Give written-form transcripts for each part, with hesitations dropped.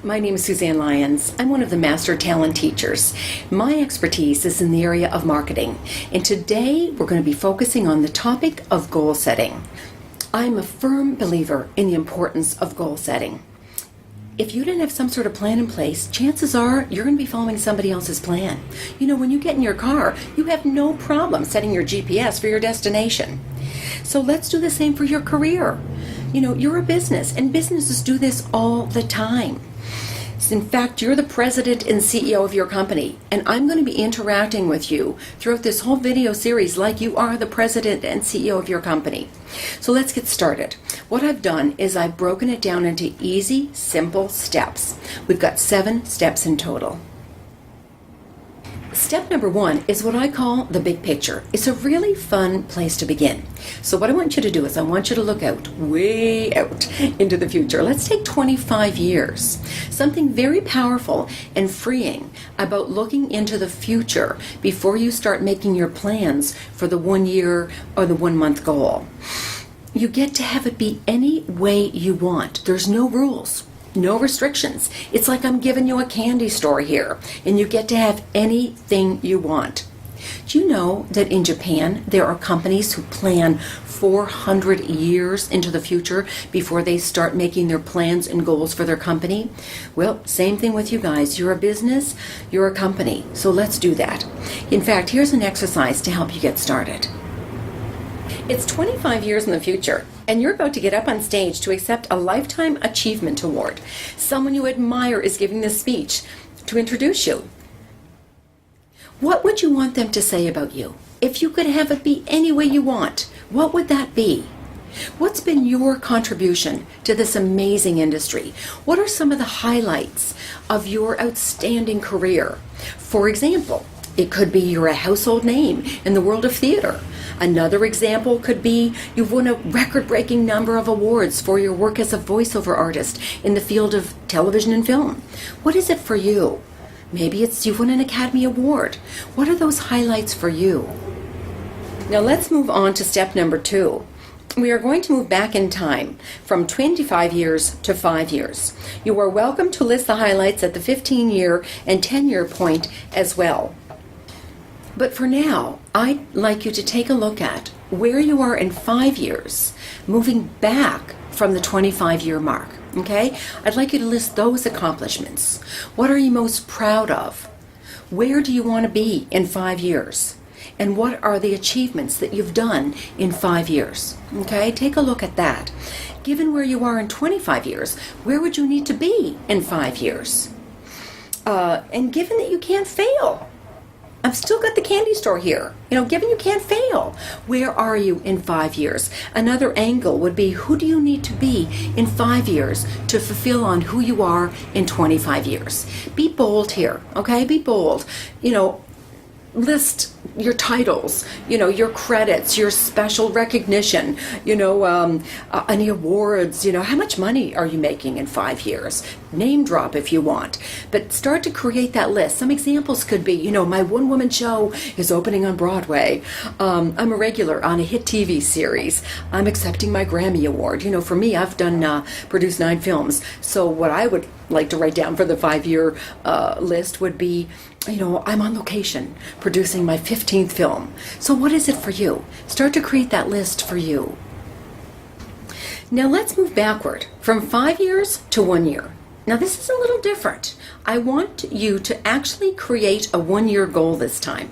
my name is Suzanne Lyons. I'm one of the Master Talent Teachers. My expertise is in the area of marketing, and today we're going to be focusing on the topic of goal setting. I'm a firm believer in the importance of goal setting. If you didn't have some sort of plan in place, chances are you're going to be following somebody else's plan. You know, when you get in your car, you have no problem setting your GPS for your destination. So let's do the same for your career. You know, you're a business, and businesses do this all the time. In fact, you're the president and CEO of your company, and I'm going to be interacting with you throughout this whole video series like you are the president and CEO of your company. So let's get started. What I've done is I've broken it down into easy, simple steps. We've got 7 steps in total. Step number 1 is what I call the big picture. It's a really fun place to begin. So what I want you to do is I want you to look out, way out into the future. Let's take 25 years. Something very powerful and freeing about looking into the future before you start making your plans for the 1 year or the 1 month goal. You get to have it be any way you want. There's no rules. No restrictions. It's like I'm giving you a candy store here, and you get to have anything you want. Do you know that in Japan there are companies who plan 400 years into the future before they start making their plans and goals for their company? Well, same thing with you guys. You're a business, you're a company, so let's do that. In fact, here's an exercise to help you get started. It's 25 years in the future, and you're about to get up on stage to accept a Lifetime Achievement Award. Someone you admire is giving this speech to introduce you. What would you want them to say about you? If you could have it be any way you want, what would that be? What's been your contribution to this amazing industry? What are some of the highlights of your outstanding career? For example, it could be you're a household name in the world of theater. Another example could be you've won a record-breaking number of awards for your work as a voiceover artist in the field of television and film. What is it for you? Maybe it's you've won an Academy Award. What are those highlights for you? Now let's move on to step number 2. We are going to move back in time from 25 years to 5 years. You are welcome to list the highlights at the 15-year and 10-year point as well. But for now, I'd like you to take a look at where you are in 5 years, moving back from the 25-year mark, okay? I'd like you to list those accomplishments. What are you most proud of? Where do you want to be in 5 years? And what are the achievements that you've done in 5 years, okay? Take a look at that. Given where you are in 25 years, where would you need to be in 5 years? And given that you can't fail, I've still got the candy store here. You know, given you can't fail, where are you in 5 years? Another angle would be, who do you need to be in 5 years to fulfill on who you are in 25 years? Be bold here, okay? Be bold. You know, list your titles, you know, your credits, your special recognition, you know, any awards, you know, how much money are you making in 5 years? Name drop if you want, but start to create that list. Some examples could be, you know, my one-woman show is opening on Broadway. I'm a regular on a hit TV series. I'm accepting my Grammy Award. You know, for me, I've produced 9 films. So what I would like to write down for the 5-year list would be, you know, I'm on location producing my 15th film. So what is it for you? Start to create that list for you. Now let's move backward from 5 years to 1 year. Now this is a little different. I want you to actually create a 1-year goal this time.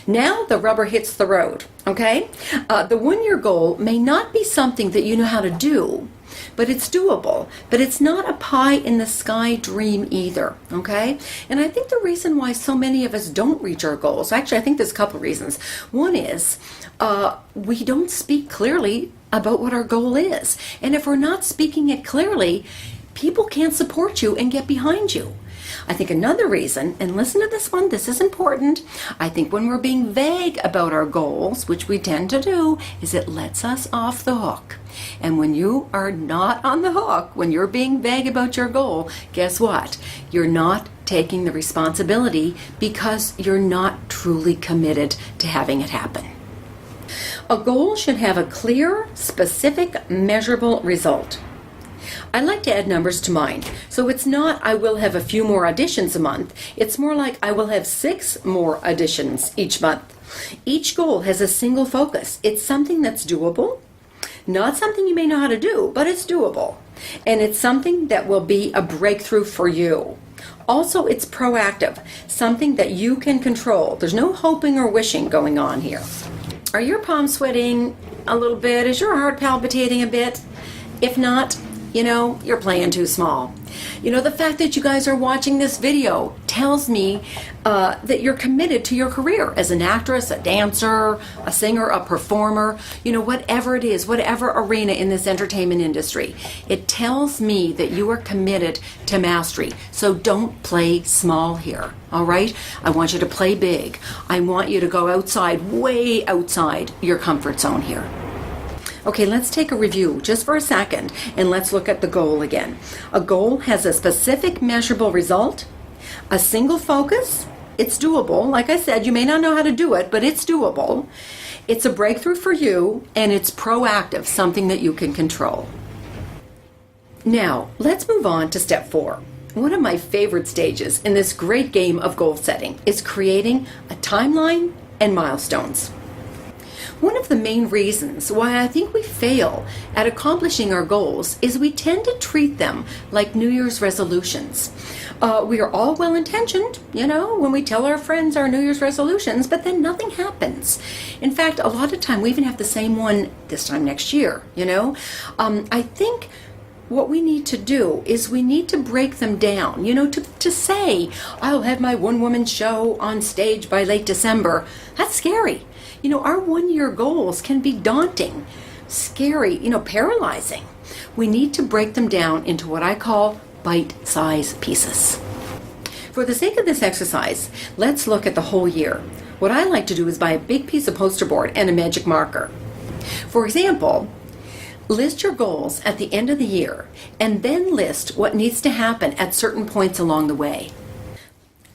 Now the rubber hits the road, okay? The 1-year goal may not be something that you know how to do, but it's doable. But it's not a pie-in-the-sky dream either, okay? And I think the reason why so many of us don't reach our goals, actually I think there's a couple reasons. One is we don't speak clearly about what our goal is. And if we're not speaking it clearly, people can't support you and get behind you. I think another reason, and listen to this one, this is important, I think when we're being vague about our goals, which we tend to do, is it lets us off the hook. And when you are not on the hook, when you're being vague about your goal, guess what? You're not taking the responsibility because you're not truly committed to having it happen. A goal should have a clear, specific, measurable result. I like to add numbers to mine. So it's not I will have a few more auditions a month. It's more like I will have 6 more auditions each month. Each goal has a single focus. It's something that's doable, not something you may know how to do, but it's doable. And it's something that will be a breakthrough for you. Also, it's proactive, something that you can control. There's no hoping or wishing going on here. Are your palms sweating a little bit? Is your heart palpitating a bit? If not, you're playing too small. The fact that you guys are watching this video tells me that you're committed to your career as an actress, a dancer, a singer, a performer, whatever it is, whatever arena in this entertainment industry. It tells me that you are committed to mastery. So don't play small here, all right? I want you to play big. I want you to go outside, way outside your comfort zone here. Okay, let's take a review just for a second, and let's look at the goal again. A goal has a specific measurable result, a single focus. It's doable. Like I said, you may not know how to do it, but it's doable. It's a breakthrough for you, and it's proactive, something that you can control. Now, let's move on to step 4. One of my favorite stages in this great game of goal setting is creating a timeline and milestones. One of the main reasons why I think we fail at accomplishing our goals is we tend to treat them like New Year's resolutions. We are all well-intentioned, when we tell our friends our New Year's resolutions, but then nothing happens. In fact, a lot of time we even have the same one this time next year, I think what we need to do is we need to break them down, to say, I'll have my one-woman show on stage by late December. That's scary. Our one-year goals can be daunting, scary, paralyzing. We need to break them down into what I call bite-sized pieces. For the sake of this exercise, let's look at the whole year. What I like to do is buy a big piece of poster board and a magic marker. For example, list your goals at the end of the year and then list what needs to happen at certain points along the way.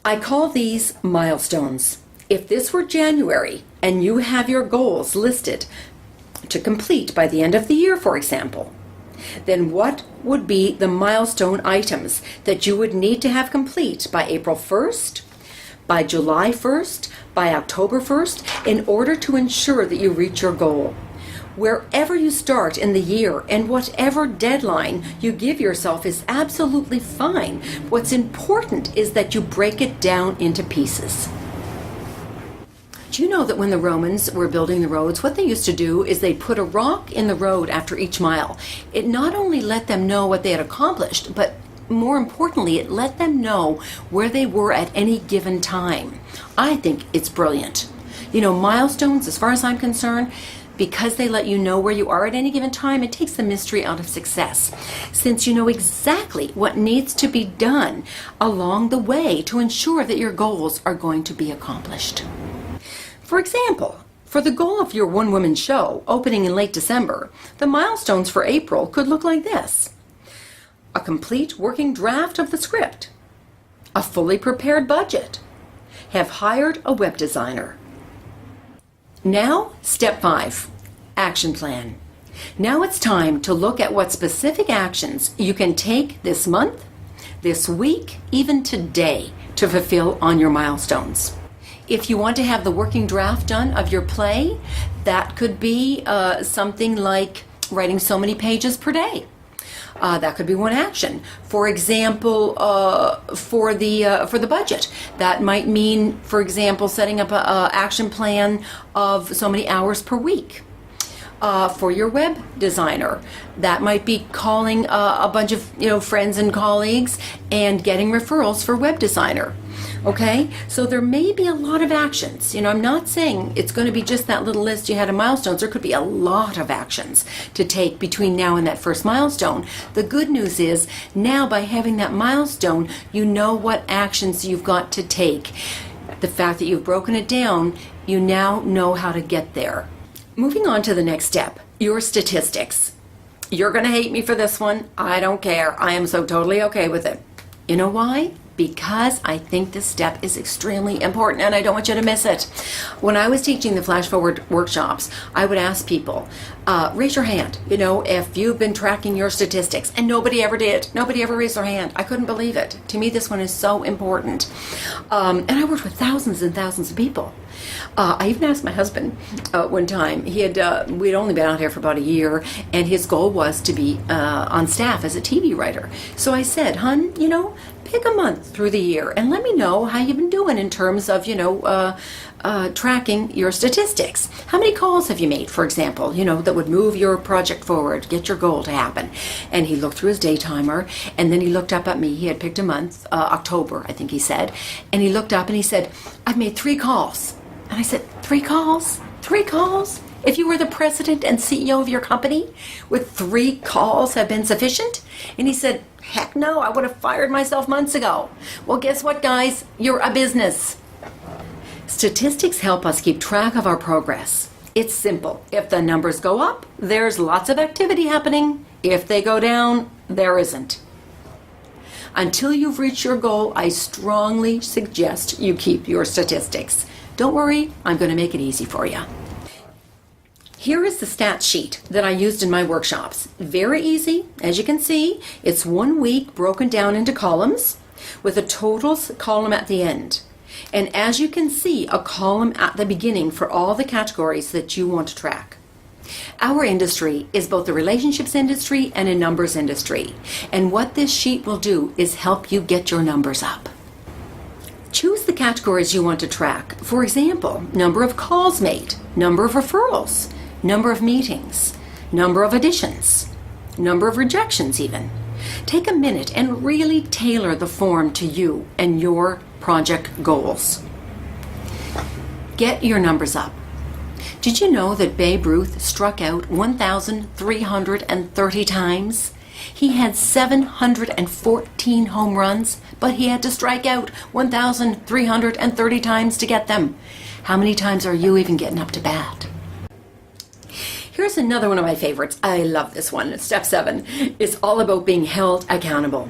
I call these milestones. If this were January and you have your goals listed to complete by the end of the year, for example, then what would be the milestone items that you would need to have complete by April 1st, by July 1st, by October 1st, in order to ensure that you reach your goal? Wherever you start in the year and whatever deadline you give yourself is absolutely fine. What's important is that you break it down into pieces. Do you know that when the Romans were building the roads, what they used to do is they put a rock in the road after each mile? It not only let them know what they had accomplished, but more importantly, it let them know where they were at any given time. I think it's brilliant. Milestones, as far as I'm concerned, because they let you know where you are at any given time, it takes the mystery out of success. Since you know exactly what needs to be done along the way to ensure that your goals are going to be accomplished. For example, for the goal of your one-woman show opening in late December, the milestones for April could look like this: a complete working draft of the script, a fully prepared budget, have hired a web designer. Now, step 5, action plan. Now it's time to look at what specific actions you can take this month, this week, even today to fulfill on your milestones. If you want to have the working draft done of your play, that could be something like writing so many pages per day. That could be one action. For example, for the budget, that might mean, for example, setting up an action plan of so many hours per week. For your web designer, that might be calling a bunch of friends and colleagues and getting referrals for web designer. Okay, so there may be a lot of actions. I'm not saying it's going to be just that little list you had of milestones. There could be a lot of actions to take between now and that first milestone. The good news is now, by having that milestone, you know what actions you've got to take. The fact that you've broken it down, you now know how to get there. Moving on to the next step, your statistics. You're going to hate me for this one. I don't care. I am so totally okay with it. You know why? because I think this step is extremely important and I don't want you to miss it. When I was teaching the Flash Forward workshops, I would ask people, raise your hand, if you've been tracking your statistics, and nobody ever did. Nobody ever raised their hand. I couldn't believe it. To me, this one is so important. And I worked with thousands and thousands of people. I even asked my husband one time. We'd only been out here for about a year, and his goal was to be on staff as a TV writer. So I said, "Hun, pick a month through the year and let me know how you've been doing in terms of, tracking your statistics. How many calls have you made, for example, that would move your project forward, get your goal to happen?" And he looked through his day timer, and then he looked up at me. He had picked a month, October, I think he said, and he looked up and he said, "I've made 3 calls." And I said, 3 calls? 3 calls? If you were the president and CEO of your company, would 3 calls have been sufficient? And he said, "Heck no, I would have fired myself months ago." Well, guess what, guys? You're a business. Statistics help us keep track of our progress. It's simple. If the numbers go up, there's lots of activity happening. If they go down, there isn't. Until you've reached your goal, I strongly suggest you keep your statistics. Don't worry, I'm going to make it easy for you. Here is the stats sheet that I used in my workshops. Very easy. As you can see, it's 1 week broken down into columns with a totals column at the end. And as you can see, a column at the beginning for all the categories that you want to track. Our industry is both a relationships industry and a numbers industry. And what this sheet will do is help you get your numbers up. Choose the categories you want to track. For example, number of calls made, number of referrals, number of meetings, number of additions, number of rejections even. Take a minute and really tailor the form to you and your project goals. Get your numbers up. Did you know that Babe Ruth struck out 1,330 times? He had 714 home runs, but he had to strike out 1,330 times to get them. How many times are you even getting up to bat? Here's another one of my favorites. I love this one. Step 7 is all about being held accountable.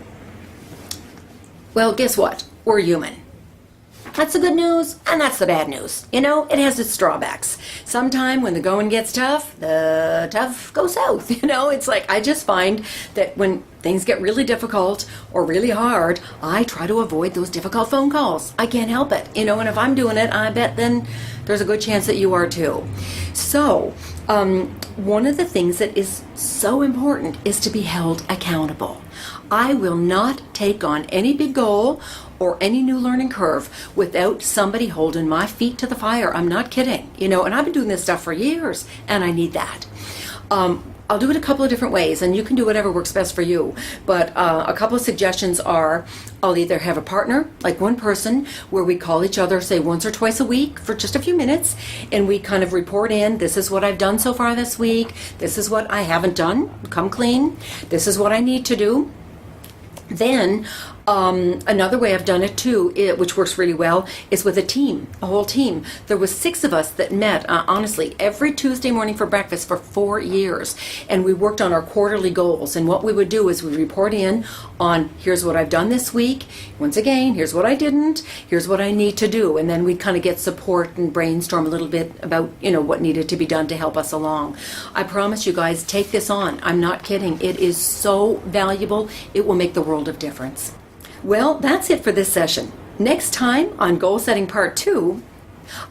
Well, guess what? We're human. That's the good news, and that's the bad news. It has its drawbacks. Sometime when the going gets tough, the tough goes south. It's like I just find that when things get really difficult or really hard, I try to avoid those difficult phone calls. I can't help it. And if I'm doing it, I bet then there's a good chance that you are too. So, one of the things that is so important is to be held accountable. I will not take on any big goal or any new learning curve without somebody holding my feet to the fire. I'm not kidding, and I've been doing this stuff for years, and I need that. I'll do it a couple of different ways, and you can do whatever works best for you. But a couple of suggestions are, I'll either have a partner, like one person, where we call each other, say, once or twice a week for just a few minutes, and we kind of report in, this is what I've done so far this week, this is what I haven't done, come clean, this is what I need to do. Then another way I've done it too, which works really well, is with a team, a whole team. There was 6 of us that met, honestly, every Tuesday morning for breakfast for 4 years. And we worked on our quarterly goals. And what we would do is we report in on, here's what I've done this week. Once again, here's what I didn't. Here's what I need to do. And then we'd kind of get support and brainstorm a little bit about, what needed to be done to help us along. I promise you guys, take this on. I'm not kidding. It is so valuable. It will make the world of difference. Well, that's it for this session. Next time on Goal Setting Part 2,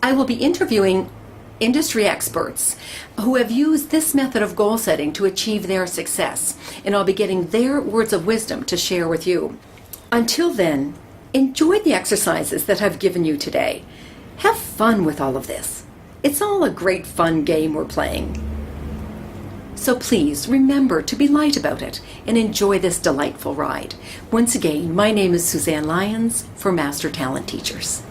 I will be interviewing industry experts who have used this method of goal setting to achieve their success, and I'll be getting their words of wisdom to share with you. Until then, enjoy the exercises that I've given you today. Have fun with all of this. It's all a great fun game we're playing. So please remember to be light about it and enjoy this delightful ride. Once again, my name is Suzanne Lyons for Master Talent Teachers.